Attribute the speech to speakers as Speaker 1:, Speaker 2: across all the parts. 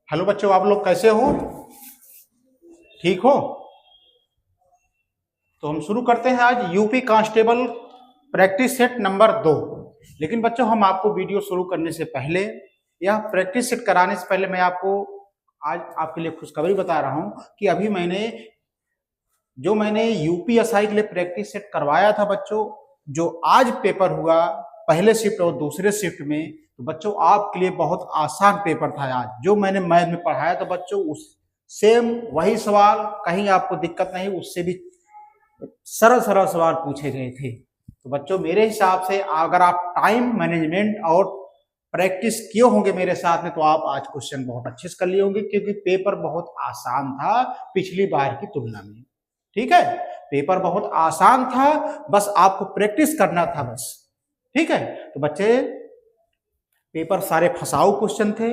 Speaker 1: Hello बच्चों, आप लोग कैसे हो? ठीक हो? तो हम शुरू करते हैं आज UP constable practice set number 2। लेकिन बच्चों, हम आपको वीडियो शुरू करने से पहले या प्रैक्टिस सेट कराने से पहले मैं आपको आज आपके लिए खुशखबरी बता रहा हूं कि अभी मैंने यूपीएसआई के लिए प्रैक्टिस सेट करवाया था बच्चों, जो आज पेपर हुआ पहले शिफ्ट और दूसरे शिफ्ट में, तो बच्चों आपके लिए बहुत आसान पेपर था आज। जो मैंने मैथ में पढ़ाया था बच्चों, उस सेम वही सवाल, कहीं आपको दिक्कत नहीं, उससे भी सरल सरल सवाल पूछे गए थे। तो बच्चों मेरे हिसाब से अगर आप टाइम मैनेजमेंट और प्रैक्टिस किए होंगे मेरे साथ में, तो आप आज क्वेश्चन बहुत अच्छे से कर लिए होंगे, क्योंकि पेपर बहुत आसान था पिछली बार की तुलना में। ठीक है, पेपर बहुत आसान था, बस आपको प्रैक्टिस करना था बस। ठीक है, तो बच्चे पेपर सारे फंसाऊ क्वेश्चन थे,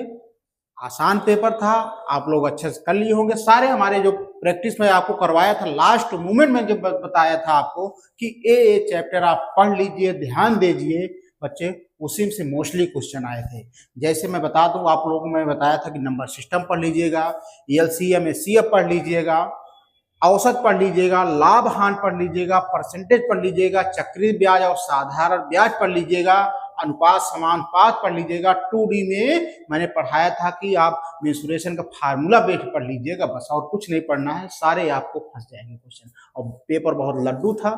Speaker 1: आसान पेपर था, आप लोग अच्छे से कर लिए होंगे सारे। हमारे जो प्रैक्टिस में आपको करवाया था, लास्ट मोमेंट में जो बताया था आपको कि ए चैप्टर आप पढ़ लीजिए, ध्यान दीजिए बच्चे, उसी से मोस्टली क्वेश्चन आए थे। जैसे मैं बता दूं, आप लोगों को मैं बताया था कि नंबर सिस्टम पढ़ लीजिएगा, एलसीएम एचसीएफ पढ़ लीजिएगा, औसत पढ़ लीजिएगा, लाभ हान पढ़ लीजिएगा, परसेंटेज पढ़ लीजिएगा, चक्रीय ब्याज और साधारण ब्याज पढ़ लीजिएगा, अनुपात समानुपात पढ़ लीजिएगा। 2D में मैंने पढ़ाया था कि आप मेंसुरेशन का फार्मूला बेट पढ़ लीजिएगा, बस और कुछ नहीं पढ़ना है, सारे आपको फंस जाएंगे क्वेश्चन। और पेपर बहुत लड्डू था,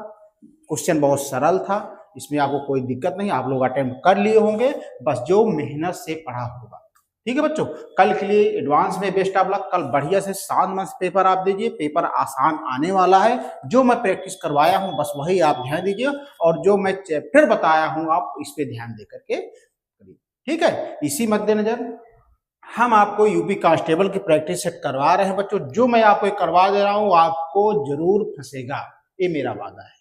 Speaker 1: क्वेश्चन बहुत सरल था, इसमें आपको कोई दिक्कत नहीं, आप लोग अटेम्प्ट कर लिए होंगे, बस जो मेहनत से पढ़ा होगा। ठीक है बच्चों, कल के लिए एडवांस में बेस्ट ऑफ लक। कल बढ़िया से शांत मन से पेपर आप दीजिए, पेपर आसान आने वाला है। जो मैं प्रैक्टिस करवाया हूं बस वही आप ध्यान दीजिए, और जो मैं चैप्टर बताया हूं आप इस पे ध्यान दे करके करिए। ठीक है, इसी मद्देनजर हम आपको यूपी कांस्टेबल की प्रैक्टिस सेट करवा रहे हैं बच्चों। जो मैं आपको करवा दे रहा हूं आपको जरूर फंसेगा, ये मेरा वादा है।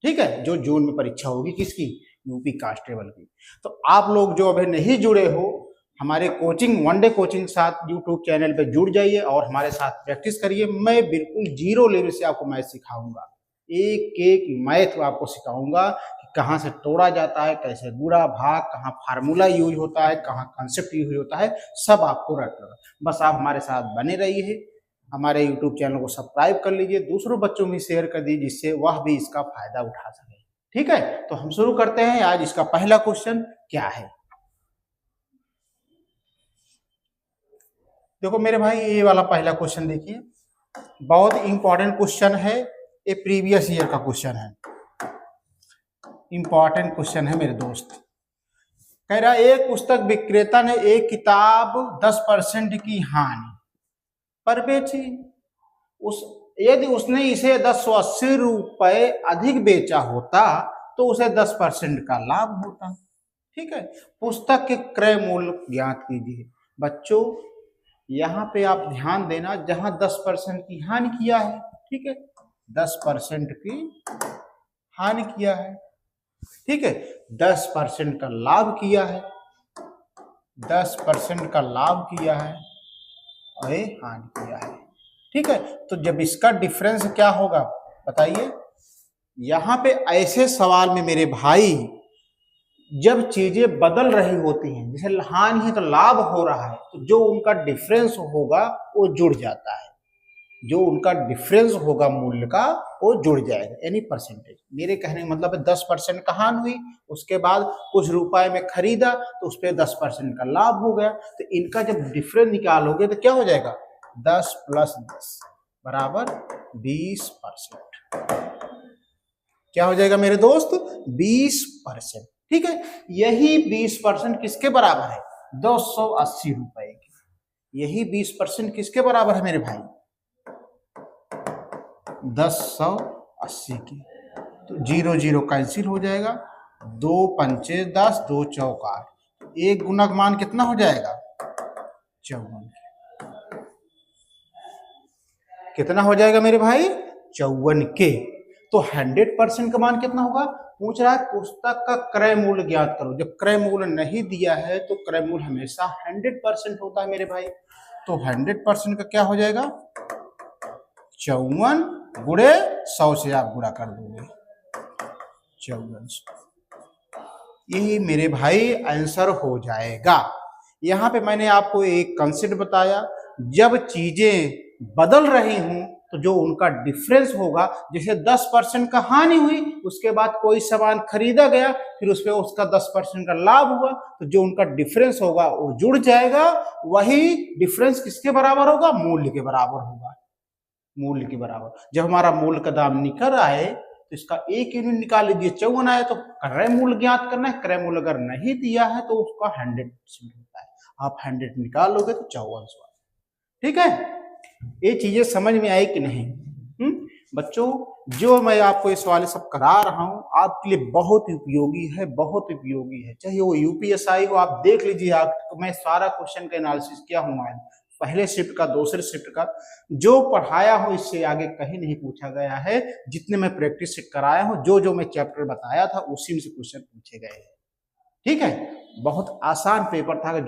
Speaker 1: ठीक है, जो जून में परीक्षा होगी किसकी? यूपी कांस्टेबल की। तो आप लोग जो अभी नहीं जुड़े हो, हमारे कोचिंग वनडे कोचिंग साथ यूट्यूब चैनल पे जुड़ जाइए और हमारे साथ प्रैक्टिस करिए। मैं बिल्कुल जीरो लेवल से आपको मैथ सिखाऊंगा, एक एक मैथ आपको सिखाऊंगा कि कहाँ से तोड़ा जाता है, कैसे गुणा भाग, कहाँ फार्मूला यूज होता है, कहाँ कंसेप्ट यूज होता है, सब आपको रटना। बस आप हमारे साथ बने रहिए, हमारे यूट्यूब चैनल को सब्सक्राइब कर लीजिए, दूसरों बच्चों में शेयर कर दीजिए, जिससे वह भी इसका फायदा उठा सके। ठीक है, तो हम शुरू करते हैं। आज इसका पहला क्वेश्चन क्या है? देखो मेरे भाई, ये वाला पहला क्वेश्चन देखिए, बहुत इंपॉर्टेंट क्वेश्चन है, ये प्रीवियस ईयर का क्वेश्चन है, इंपॉर्टेंट क्वेश्चन है मेरे दोस्त। कह रहा एक पुस्तक विक्रेता ने एक किताब 10% की हानि पर बेची, यदि उसने इसे 1080 रुपए अधिक बेचा होता तो उसे 10% का लाभ होता। ठीक है, पुस्तक के क्रय मूल्य ज्ञात कीजिए। बच्चों यहाँ पे आप ध्यान देना, जहां 10% की हानि किया है, ठीक है, 10% की हानि किया है, ठीक है, 10% का लाभ किया है, 10% का लाभ किया है और हानि किया है। ठीक है, तो जब इसका डिफरेंस क्या होगा बताइए? यहां पे ऐसे सवाल में मेरे भाई, जब चीजें बदल रही होती हैं, जैसे हानि है तो लाभ हो रहा है, तो जो उनका डिफरेंस होगा वो जुड़ जाता है, जो उनका डिफरेंस होगा मूल्य का वो जुड़ जाएगा, यानी परसेंटेज। मेरे कहने का मतलब है 10% का हानि हुई, उसके बाद कुछ रुपए में खरीदा तो उस पर 10% का लाभ हो गया, तो इनका जब डिफरेंस निकालोगे तो क्या हो जाएगा? 10 + 10 बराबर 20%। क्या हो जाएगा मेरे दोस्त? 20%। ठीक है, यही 20% किसके बराबर है? 280 रुपए की। यही 20% किसके बराबर है मेरे भाई? 1080 की। तो 0 0 कैंसिल हो जाएगा, 2 पंचे 10, 2 चौक 8, एक गुणक मान कितना हो जाएगा? 54। कितना हो जाएगा मेरे भाई? 54 के। तो 100% का मान कितना होगा? पूछ रहा है पुस्तक का क्रय मूल्य ज्ञात करो। जब क्रय मूल्य नहीं दिया है तो क्रय मूल्य हमेशा 100% होता है मेरे भाई। तो 100% का क्या हो जाएगा? 54 गुणे 100 से आप गुणा कर दोगे, 5400। यही मेरे भाई आंसर हो जाएगा। यहाँ पे मैंने आपको एक कंसेप्ट बताया, जब चीजें बदल रही हूं तो जो उनका डिफरेंस होगा, जैसे 10% का हानि हुई, उसके बाद कोई सामान खरीदा गया, फिर उस पर उसका 10% का लाभ हुआ, तो जो उनका डिफरेंस होगा वो जुड़ जाएगा। वही डिफरेंस किसके बराबर होगा? मूल्य के बराबर होगा। मूल्य के बराबर। जब हमारा मूल्य का दाम निकल आए तो इसका एक यूनिट निकाल लीजिए, 54 आया तो क्रय मूल्य ज्ञात करना है। क्रय मूल्य अगर नहीं दिया है तो उसका 100% होता है। आप 100 निकाल लोगे तो 54। ठीक है, ये चीजें समझ में आई कि नहीं? बच्चों, जो मैं आपको इस वाले सब करा रहा हूं आपके लिए बहुत उपयोगी है, बहुत उपयोगी है। चाहे वो यूपीएसआई हो, आप देख लीजिए। मैं सारा क्वेश्चन का एनालिसिस किया हूं आज, पहले शिफ्ट का, दूसरे शिफ्ट का, जो पढ़ाया हो इससे आगे कहीं नहीं पूछा गया है। जितने मैं प्रैक्टिस कराया हूं, जो जो मैं चैप्टर बताया था उसी में से क्वेश्चन पूछे गए हैं। ठीक है, बहुत आसान पेपर था।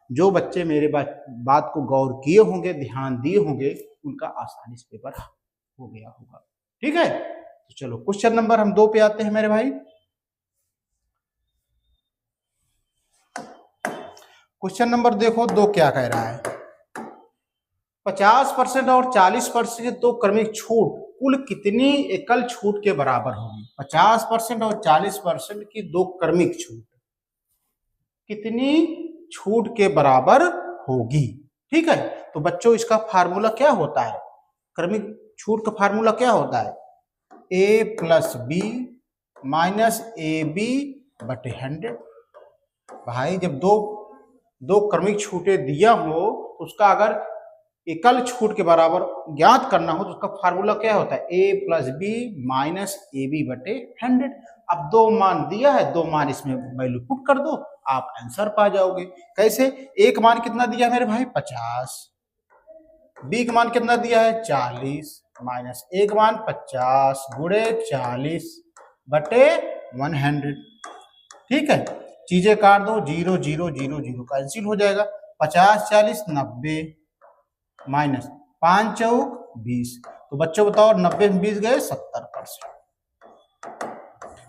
Speaker 1: जो बच्चे मेरे बात को गौर किए होंगे, ध्यान दिए होंगे, उनका आसानी से पेपर हो गया होगा। ठीक है, तो चलो क्वेश्चन नंबर हम 2 पे आते हैं मेरे भाई। क्वेश्चन नंबर देखो 2 क्या कह रहा है। 50% और 40% की 2 क्रमिक छूट कुल कितनी एकल छूट के बराबर होगी? 50% और 40% की 2 क्रमिक छूट कितनी छूट के बराबर होगी? ठीक है, तो बच्चों इसका फार्मूला क्या होता है? क्रमिक छूट का फार्मूला क्या होता है? a plus B minus A B बटे 100। भाई जब दो क्रमिक छूटें दिया हो तो उसका अगर एकल छूट के बराबर ज्ञात करना हो तो उसका फार्मूला क्या होता है? a plus B minus A B बटे 100। अब 2 मान दिया है, 2 मान इसमें वैल्यू पुट कर दो, आप आंसर पा जाओगे। कैसे? एक मान कितना दिया मेरे भाई? 50। बी का मान कितना दिया है? 40 माइनस एक मान 50 गुणे 40 बटे 100। ठीक है, चीजें काट दो, 0 0 0 0 कैंसिल हो जाएगा। 50 40 90 माइनस 5 चौक 20। तो बच्चों बताओ 90 में 20 गए 70%।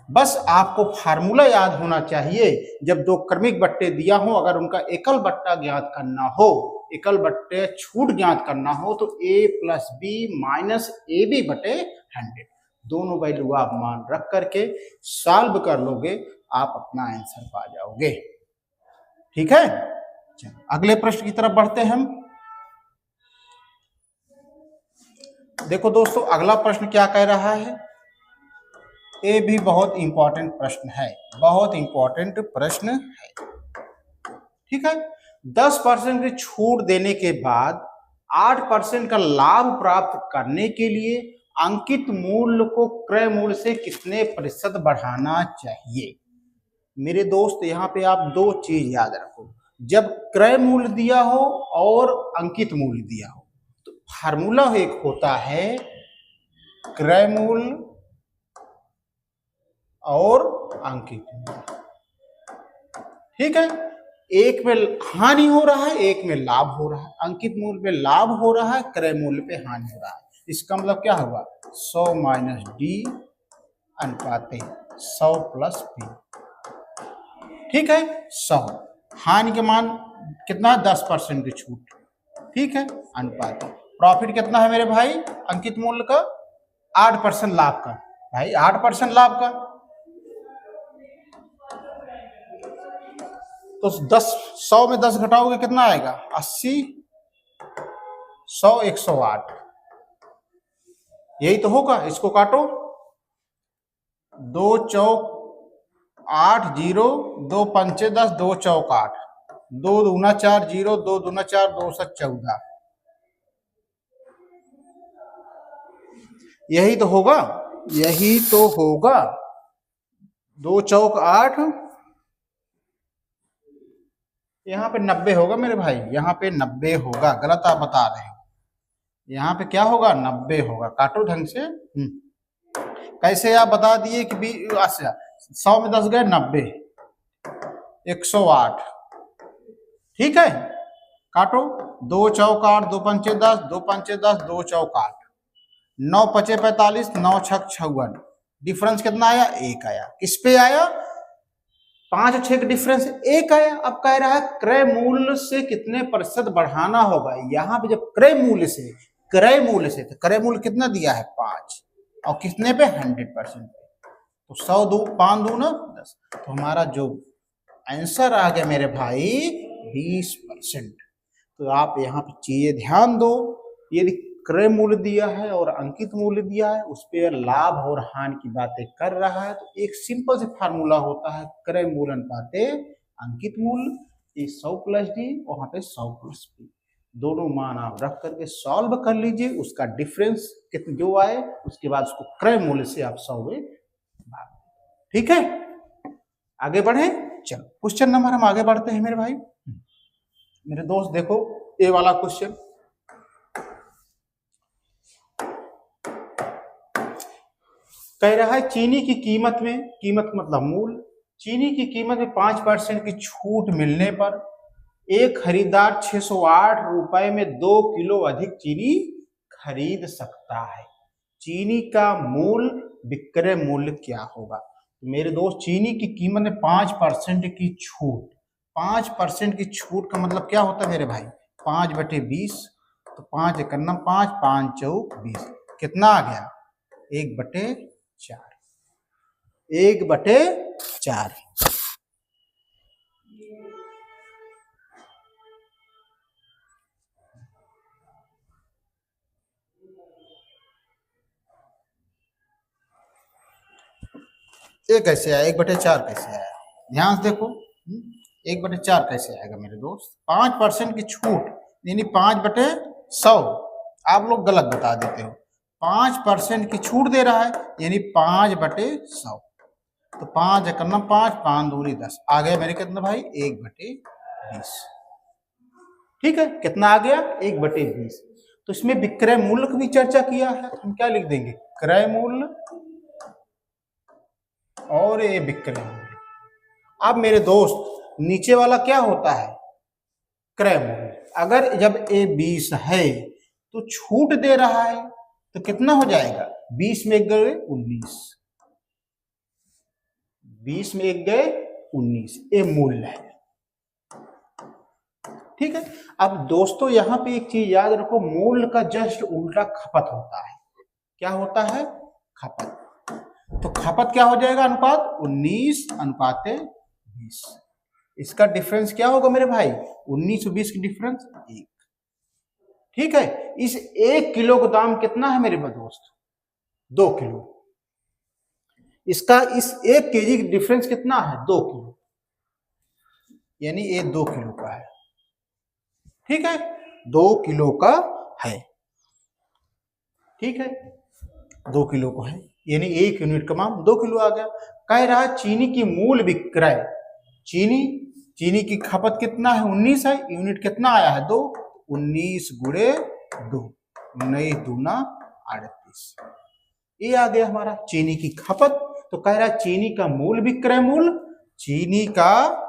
Speaker 1: बस आपको फार्मूला याद होना चाहिए। जब 2 क्रमिक बट्टे दिया हो, अगर उनका एकल बट्टा ज्ञात करना हो, एकल बट्टे छूट ज्ञात करना हो, तो a plus B minus A B बटे 100 दोनों वैल्यू आप मान रख करके सॉल्व कर लोगे, आप अपना आंसर पा जाओगे। ठीक है, अगले प्रश्न की तरफ बढ़ते हैं हम। देखो दोस्तों, अगला प्रश्न क्या कह रहा है? ये भी बहुत इंपॉर्टेंट प्रश्न है, बहुत इंपॉर्टेंट प्रश्न है। ठीक है, 10% की छूट देने के बाद 8% का लाभ प्राप्त करने के लिए अंकित मूल्य को क्रय मूल्य से कितने प्रतिशत बढ़ाना चाहिए? मेरे दोस्त, यहाँ पे आप 2 चीज याद रखो। जब क्रय मूल्य दिया हो और अंकित मूल्य दिया हो तो फार्मूला एक होता है क्रय मूल्य और अंकित मूल्य। ठीक है, एक में हानि हो रहा है, एक में लाभ हो रहा है। अंकित मूल्य पे लाभ हो रहा है, क्रय मूल्य पे हानि हो रहा है। इसका मतलब क्या होगा? 100 माइनस डी अनुपाते 100 प्लस पी। ठीक है, 100 हानि के मान कितना? 10% की छूट। ठीक है, अनुपात प्रॉफिट कितना है मेरे भाई? अंकित मूल्य का 8% लाभ का। भाई 8% लाभ का तो 100 में 10 घटाओगे कितना आएगा? 80 100 108। यही तो होगा। इसको काटो, 2 चौक 8 0 2 पंचे 10 2 चौक 8 2 दूना 4 0 2 दूना 4 2 7 14। यही तो होगा, यही तो होगा। 2 चौक 8, यहाँ पे 90 होगा मेरे भाई, यहाँ पे 90 होगा। गलत आप बता रहे हो, यहाँ पे क्या होगा? 90 होगा। काटो ढंग से। कैसे आप बता दिए कि 100 में 10 गए 90, 108। ठीक है, काटो, 2 चौक 8 2 पंचे 10 2 पंचे 10 2 चौक 8 9 पचे 45 9 छक 56। डिफरेंस कितना आया? 1 आया। किस पे आया? 5 और 6 का डिफरेंस 1 आया। अब कह रहा है क्रय मूल्य से कितने प्रतिशत बढ़ाना होगा। यहाँ पे जब क्रय मूल्य से तो क्रय मूल्य कितना दिया है 5 और कितने पे 100%, तो 100 दो 5 दो ना 10, तो हमारा जो आंसर आ गया मेरे भाई 20%। तो आप यहाँ पे चीजें ध्यान दो, यदि क्रय मूल्य दिया है और अंकित मूल्य दिया है, उस पर लाभ और हानि की बातें कर रहा है, तो एक सिंपल से फार्मूला होता है क्रय मूल्य अनुपाते अंकित मूल्य, ये 100 प्लस डी, वहां पे 100 प्लस बी, दोनों मान आप रख करके सॉल्व कर लीजिए, उसका डिफरेंस कितना जो आए उसके बाद उसको क्रय मूल्य से आप 100 में भाग। ठीक है, आगे बढ़े। चलो क्वेश्चन नंबर हम आगे बढ़ते हैं मेरे भाई। मेरे दोस्त देखो ये वाला क्वेश्चन, कह रहा है चीनी की कीमत में, कीमत मतलब मूल्य, चीनी की कीमत में 5% की छूट मिलने पर एक खरीदार 608 रुपए में 2 किलो अधिक चीनी खरीद सकता है। चीनी का मूल विक्रय मूल्य क्या होगा। तो मेरे दोस्त चीनी की कीमत में 5% की छूट, 5% की छूट का मतलब क्या होता है मेरे भाई, 5/20, तो 5 करना 5, 5 चौक 20, कितना आ गया 1/4, 1/4। ये कैसे आया 1/4 कैसे आया, ध्यान से देखो 1/4 कैसे आएगा मेरे दोस्त, 5% की छूट यानी 5/100, आप लोग गलत बता देते हो, 5% की छूट दे रहा है यानी 5/100, तो 5 करना 5, 5 दूनी 10, आ गया मेरे कितना भाई 1/20। ठीक है, कितना आ गया 1/20। तो इसमें विक्रय मूल्य की भी चर्चा किया है, हम क्या लिख देंगे क्रय मूल्य और ये विक्रय मूल्य। अब मेरे दोस्त नीचे वाला क्या होता है क्रय मूल्य, अगर जब ये 20 है तो छूट दे रहा है तो कितना हो जाएगा, 20 में 1 गए 19, 20 में 1 गए 19, ये मूल्य है। ठीक है, अब दोस्तों यहां पे एक चीज याद रखो, मूल्य का जस्ट उल्टा खपत होता है। क्या होता है खपत, तो खपत क्या हो जाएगा अनुपात 19/20, इसका डिफरेंस क्या होगा मेरे भाई 19 और 20 की डिफरेंस 1। ठीक है, इस 1 किलो का दाम कितना है मेरे दोस्त 2 किलो, इसका इस 1 केजी की डिफरेंस कितना है 2 किलो, यानी ये 2 किलो का है। ठीक है, 2 किलो का है। ठीक है, 2 किलो का है यानी 1 यूनिट का मान 2 किलो आ गया। कह रहा है चीनी की मूल विक्रय, चीनी की खपत कितना है 19 है, यूनिट कितना आया है 2, 19 गुणे 2, 19 दूना 38, ये आ गया हमारा चीनी की खपत। तो कह रहा है चीनी का मूल विक्रय मूल्य, चीनी का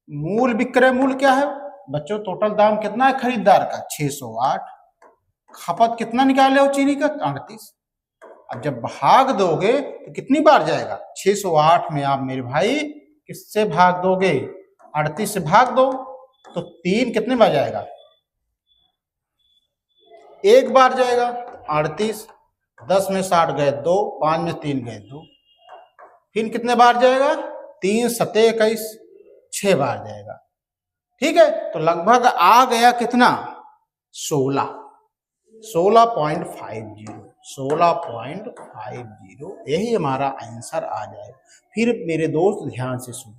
Speaker 1: मूल विक्रय मूल्य क्या है बच्चों, टोटल दाम कितना है खरीदार का 608, खपत कितना निकाले हो चीनी का 38। अब जब भाग दोगे तो कितनी बार जाएगा 608 में आप मेरे भाई किससे भाग दोगे 38 से भाग दो, तो 3 कितने बार जाएगा 1 बार जाएगा 38, 10 में 60 गए 2, 5 में 3 गए 2, फिर कितने बार जाएगा 3 7 21, 6 बार जाएगा। ठीक है, तो लगभग आ गया कितना 16, 16.50, 16.50, यही हमारा आंसर आ जाए। फिर मेरे दोस्त ध्यान से सुनो,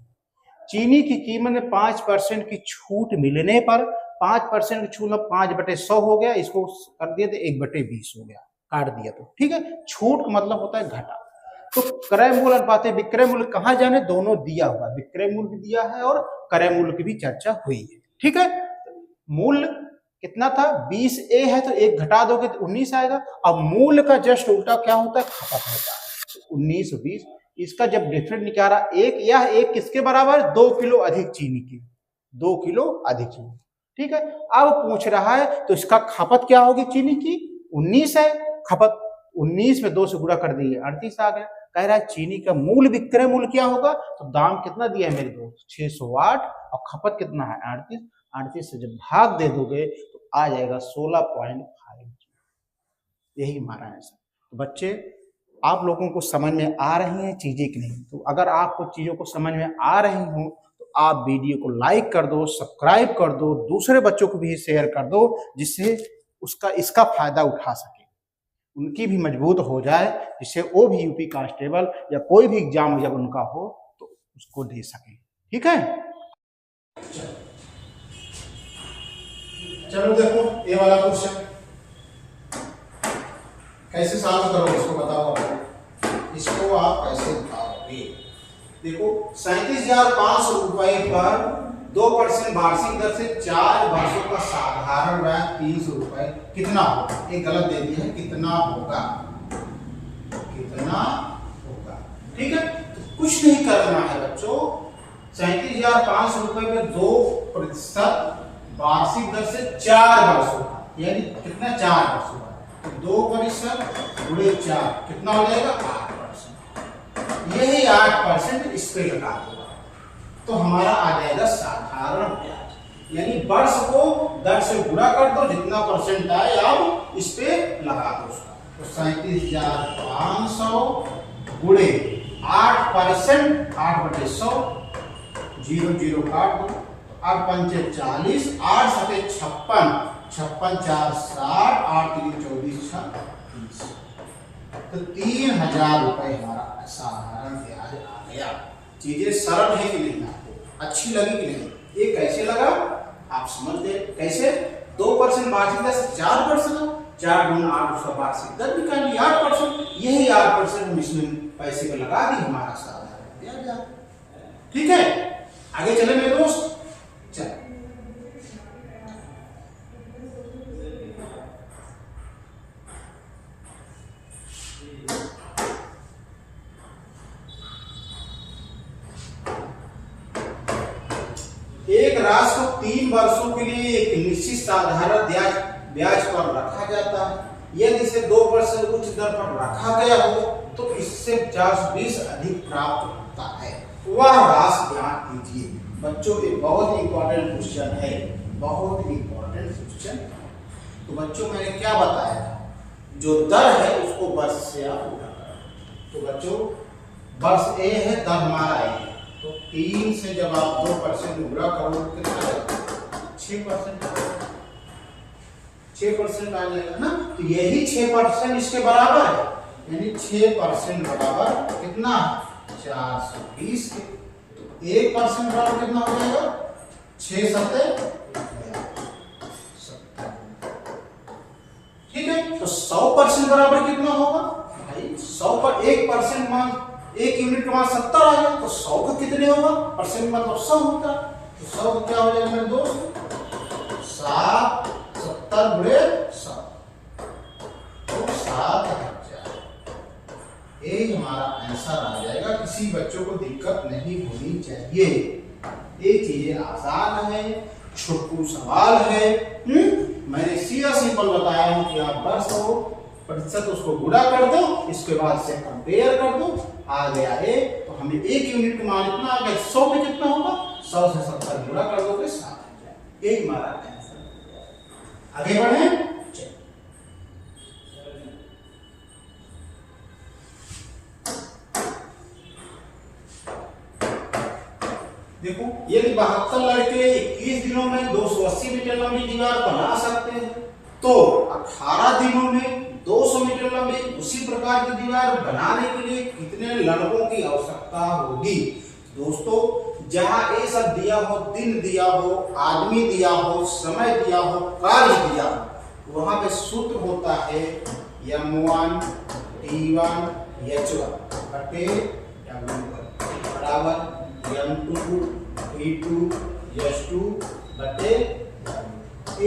Speaker 1: चीनी की कीमत में 5% की छूट मिलने पर, 5% की छूट 5/100 हो गया, इसको कर दिया तो 1/20 हो गया, काट दिया तो ठीक है। छूट का मतलब होता है घटा। तो क्रय मूल्य अनुपात विक्रय मूल्य कहाँ जाने, दोनों दिया हुआ, विक्रय मूल्य भी दिया है और क्रय मूल्य की भी चर्चा हुई है। ठीक है, मूल्य कितना था 20A है तो 1 घटा दोगे तो 19 आएगा। अब मूल्य का जस्ट उल्टा क्या होता है खपत होता है, 19 और 20, इसका जब डिफरेंट निकाला 1, यह 1 किसके बराबर 2 किलो अधिक चीनी की, 2 किलो अधिक चीनी। ठीक है, अब पूछ रहा है तो इसका खपत क्या होगी चीनी की 19 है, खपत 19 में 2 से गुणा कर दिए 38 आ गया। कह रहा है चीनी का मूल विक्रय मूल्य क्या होगा, तो दाम कितना दिया है मेरे दोस्त 608 और खपत कितना है 38। 38 से जब भाग दे दोगे तो आ जाएगा 16.5। यही हमारा आंसर। तो बच्चे आप लोगों को समझ में आ रही हैं चीजें कि नहीं? तो अगर आपको चीजों को समझ में आ रही हो तो आप वीडियो को लाइक कर दो, सब्सक्राइब कर दो, दूसरे बच्चों को भी शेयर कर दो, जिससे इसका फायदा उठा सके, उनकी भी मजबूत हो जाए, जिससे वो भी यूपी कांस्टेबल या कोई भी एग्जाम जब उनका हो तो उसको दे सके। ठीक है, चलो देखो ये वाला क्वेश्चन कैसे सॉल्व करोगे, इसको बताओ। इसको आप कैसे बताओगे? देखो 37,500 रुपए पर 2% वार्षिक दर से 4 वर्षों का साधारण ब्याज 300 रुपए कितना होगा? ये गलत दे दिया है, कितना होगा, कितना होगा। ठीक है, तो कुछ नहीं करना है बच्चों। 37,500 रुपए में 2% वार्षिक दर से 4 वर्षों का, यानी कितना 4 वर्षों का, 2% गुणे 4 कितना हो जाएगा 8%। यही 8% इस पे लगा दूंगा तो हमारा आ जाएगा साधारण ब्याज, यानी वर्ष को 10 से गुणा कर दो, जितना परसेंट आए आप इस पे लगा दो उसका। तो 37,500 गुणे 8%, 8/100, 0 काट दो, 8 पंचे 40, 8 सते 56, 56 4 60, 8 3 24 30, तो 3,000 रुपए हमारा साधारण ब्याज आ गया। चीजें सरल है कि नहीं, आपको अच्छी लगी कि नहीं? ये कैसे लगा आप समझ गए कैसे? 2% वार्षिक दर से 4%, 4 गुना 8 उसका वार्षिक दर निकालिए 8%, यही 8% हम इसमें पैसे पे लगा दी, हमारा साधारण ब्याज आ। ठीक है, आगे चले मेरे दोस्त। चल एक राशि को 3 वर्षों के लिए एक निश्चित साधारण ब्याज पर रखा जाता है। यदि इसे 2% उच्च दर पर रखा गया हो तो इससे 420 अधिक प्राप्त होता है। वह राशि ध्यान दीजिए बच्चों, ये बहुत इंपॉर्टेंट क्वेश्चन है, बहुत इंपॉर्टेंट क्वेश्चन। तो बच्चों मैंने क्या बताया था, जो दर है उसको वर्ष से आप गुणा करो। तो बच्चों वर्ष ए है, दर हमारा ए, तो 3 से जब आप 2% गुणा करो कितना आएगा 6% आ जाएगा ना। तो यही 6% इसके बराबर है, यानी 6% बराबर कितना 420 के। तो 1% बराबर कितना हो जाएगा 6 सत्ते। ठीक है, तो 100% बराबर कितना होगा भाई 100 पर 1% मान 1 यूनिट का मान 70 आ गया, तो 100 का कितने होगा, परसेंट मतलब 100 होता है। तो 100 का क्या हो जाएगा मेरे दोस्त 7 70 गुणे 100, तो 7,000। यही हमारा आंसर आ जाएगा। किसी बच्चों को दिक्कत नहीं होनी चाहिए, ये चीजें आसान है, छोटू सवाल है। मैंने सीधा सिंपल बताया हूं कि आप वर्ष को प्रतिशत उसको गुणा कर दो, इसके बाद से कंपेयर कर दो, आ गया ए, तो हमें 1 यूनिट का मान इतना आ गया, 100 पे कितना होगा 100 से 70 गुणा कर दोगे 7,000। एक हमारा आंसर। आगे बढ़े, देखो यदि 72 लड़के 21 दिनों में 280 मीटर लंबी दीवार बना सकते हैं तो 18 दिनों में 200 मीटर लंबी उसी प्रकार की दीवार बनाने के लिए कितने लड़कों की आवश्यकता होगी। दोस्तों जहां ये सब दिया हो, दिन दिया हो, आदमी दिया हो, समय दिया हो, कार्य दिया हो, वहां पे सूत्र होता है M1 T1 H1 बटे W1 बराबर M2 T2 H2 बटे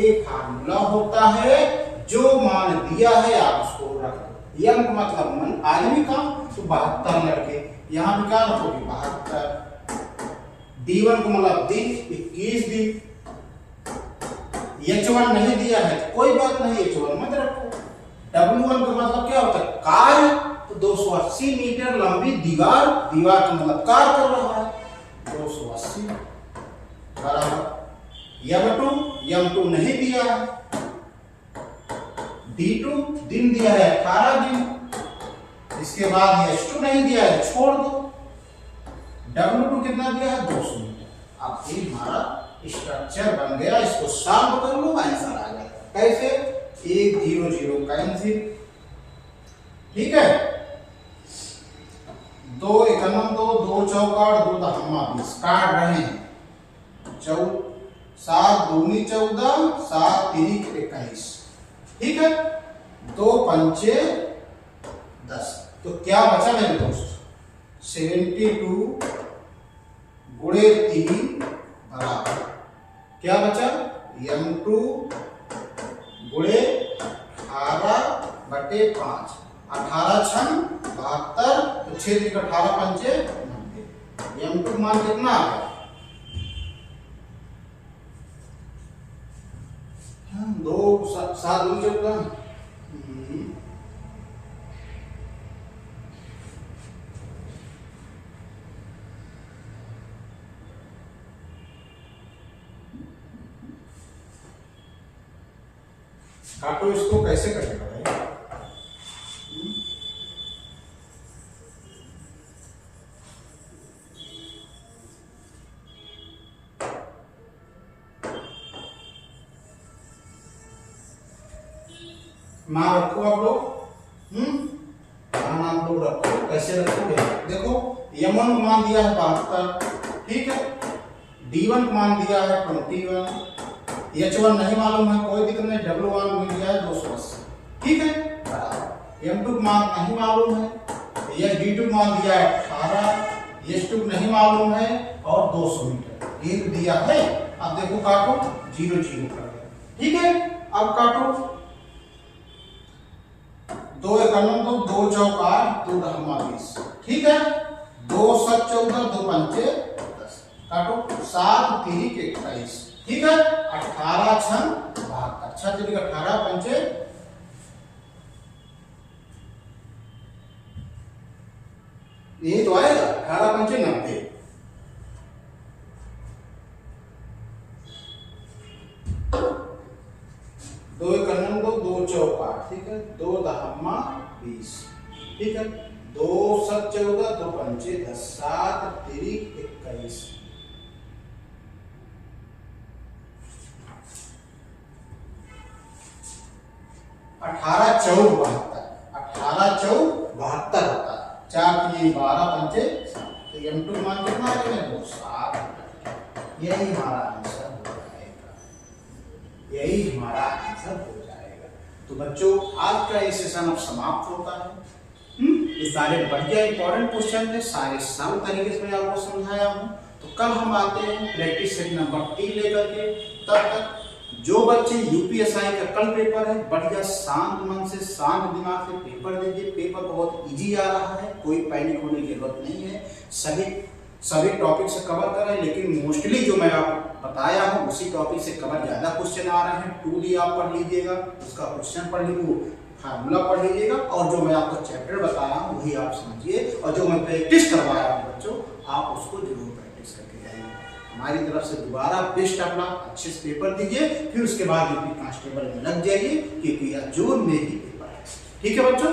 Speaker 1: एक फार्मूला होता है, जो मान दिया है आप उसको रख दो। यम का मतलब मन आदमी का, तो 72 लड़के, यहाँ पे क्या रखोगे 72। D1 का मतलब दिन 21 दिन। H1 नहीं दिया है कोई बात नहीं, H1 मत रखो। W1 का मतलब क्या होता है कार्य, तो 280 मीटर लंबी दीवार, दीवार का मतलब कार कर रहा है, 280 बराबर M2 नहीं दिया है, D2 दिन दिया है 18 दिन, इसके बाद H2 नहीं दिया है, छोड़ दो। W2 कितना दिया है 200 मीटर। अब ये हमारा स्ट्रक्चर बन गया, इसको सॉल्व कर लो, आंसर आ जाएगा। कैसे? 1 0 0 कैंसिल, ठीक है। 2 एकम 2, 2 चौकाट 2 दहम्मा 20 काट रहे हैं। 7 दूनी 14, 7 तिरिक 21, ठीक है। 2 पंचे 10, तो क्या बचा मेरे दोस्त? 72 गुणे 3 बराबर क्या बचा? M2 गुणे 18/5, 18 छन 72, तो 6 18 पंचे 90। M2 मान कितना आ गया? 2 7 दूनी 14, काटो इसको, कैसे कटेगा भाई? नाम रखो आप लोग, नाम लोग रखो। कैसे रखोगे? देखो M1 को मान दिया है 72, ठीक है। D1 को मान दिया है 21, H1 नहीं मालूम है, कोई दिक्कत नहीं, W1 मिल गया है 280, ठीक है। M2 को मान नहीं मालूम है, D2 को मान दिया है 18, H2 नहीं मालूम है और 200 मीटर ये दिया है। अब देखो काटो, 0 0 कर गया, ठीक है। अब काटो, 2 एकम 2, 2 चौकाट 2 दहम्मा 20, ठीक है। 2 7 14, 2 पंचे 10, काटो। 7 तिरिक 21, ठीक है। 18 छन 72, 6 तिरिक 18 पंचे, ये तो आएगा 18 पंचे 90। दो एकम 2, 2 चौकाट, ठीक है। 2 दहम्मा 20, ठीक है। 2 7 14, 2 पंचे 10, 7 तिरिक 21, 18 चौक 72, 18 चौक 72 होता है। 4 3 12 पंचे 7, तो M2 मान कितना आ गया? 7। यही हमारा आंसर हो जाएगा, यही हमारा आंसर हो जाएगा। तो बच्चों आज का ये सेशन अब समाप्त होता है। ये सारे बढ़िया इंपॉर्टेंट क्वेश्चन है, सारे सरल तरीके से मैं आपको समझाया हूँ। तो कल हम आते हैं प्रैक्टिस सेट नंबर 3 लेकर के। तब तक जो बच्चे यूपीएसआई का कल पेपर है, बढ़िया शांत मन से शांत दिमाग से पेपर दीजिए। पेपर बहुत इजी आ रहा है, कोई पैनिक होने की जरूरत नहीं है। सभी टॉपिक से कवर करें, लेकिन मोस्टली जो मैं आपको बताया हूँ उसी टॉपिक से कवर ज्यादा क्वेश्चन आ रहे हैं। 2D आप पढ़ लीजिएगा, उसका क्वेश्चन पढ़ लीजिए, फार्मूला पढ़ लीजिएगा, और जो मैं आपको चैप्टर बताया हूँ वही आप समझिए, और जो मैं प्रैक्टिस करवाया हूँ बच्चों आप उसको जरूर प्रैक्टिस करके जाइए। हमारी तरफ से दोबारा बेस्ट अपना अच्छे से पेपर दीजिए, फिर उसके बाद यूपी कांस्टेबल में लग जाइए, क्योंकि यह जून में ही पेपर है। ठीक है बच्चों।